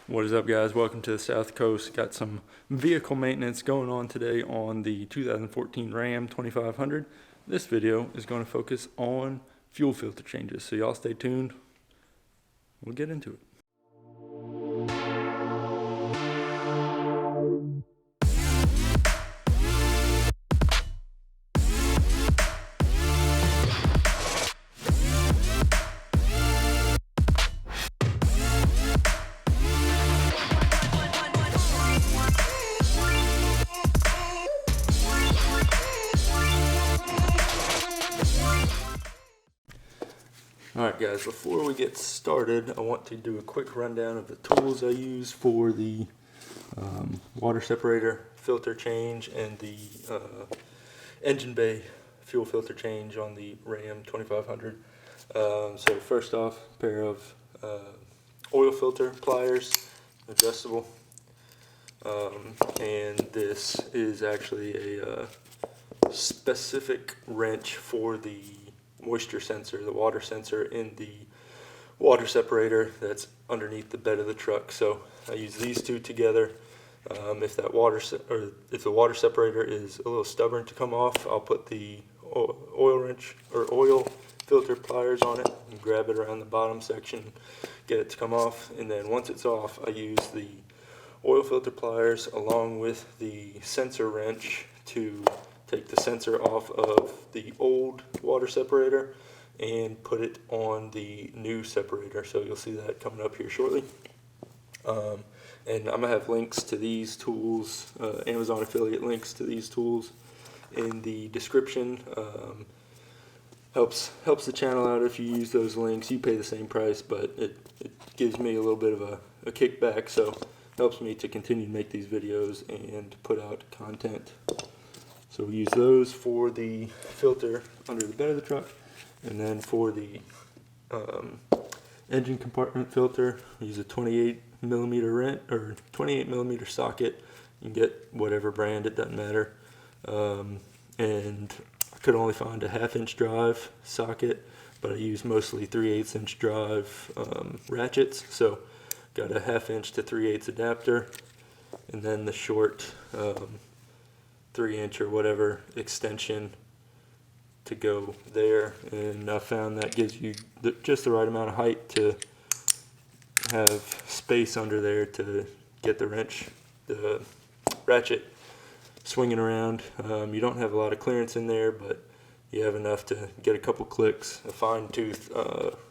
What is up, guys? Welcome to the South Coast. Got some vehicle maintenance going on today on the 2014 Ram 2500. This video is going to focus on fuel filter changes, so y'all stay tuned. We'll get into it. Alright guys, before we get started, I want to do a quick rundown of the tools I use for the water separator filter change and the engine bay fuel filter change on the Ram 2500. So first off, a pair of oil filter pliers, adjustable, and this is actually a specific wrench for the moisture sensor, the water sensor in the water separator that's underneath the bed of the truck. So I use these two together. If the water separator is a little stubborn to come off, I'll put the oil wrench or oil filter pliers on it and grab it around the bottom section, get it to come off, and then once it's off, I use the oil filter pliers along with the sensor wrench to take the sensor off of the old water separator and put it on the new separator. So you'll see that coming up here shortly. And I'm gonna have links to these tools, Amazon affiliate links to these tools in the description. Helps the channel out if you use those links. You pay the same price, but it gives me a little bit of a kickback, so helps me to continue to make these videos and put out content. So we use those for the filter under the bed of the truck, and then for the engine compartment filter, we use a 28 millimeter socket. You can get whatever brand, it doesn't matter. And I could only find a 1/2 inch drive socket, but I use mostly 3/8 inch drive ratchets. So got a 1/2 inch to 3/8 adapter, and then the short 3-inch or whatever extension to go there, and I found that gives you just the right amount of height to have space under there to get the ratchet swinging around. You don't have a lot of clearance in there, but you have enough to get a couple clicks. A fine tooth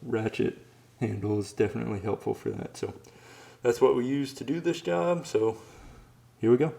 ratchet handle is definitely helpful for that. So that's what we use to do this job. So here we go.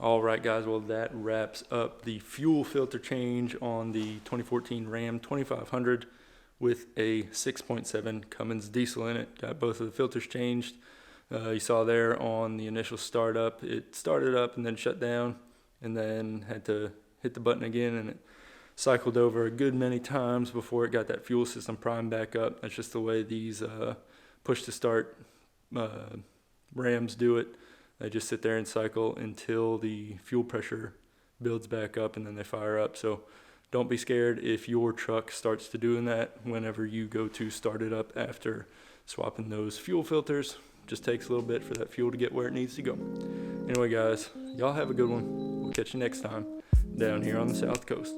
All right, guys, well, that wraps up the fuel filter change on the 2014 Ram 2500 with a 6.7 Cummins diesel in it. Got both of the filters changed. You saw there on the initial startup, it started up and then shut down, and then had to hit the button again, and it cycled over a good many times before it got that fuel system primed back up. That's just the way these push to start Rams do it. They just sit there and cycle until the fuel pressure builds back up, and then they fire up. So don't be scared if your truck starts to doing that whenever you go to start it up after swapping those fuel filters. Just takes a little bit for that fuel to get where it needs to go. Anyway, guys, y'all have a good one. We'll catch you next time down here on the South Coast.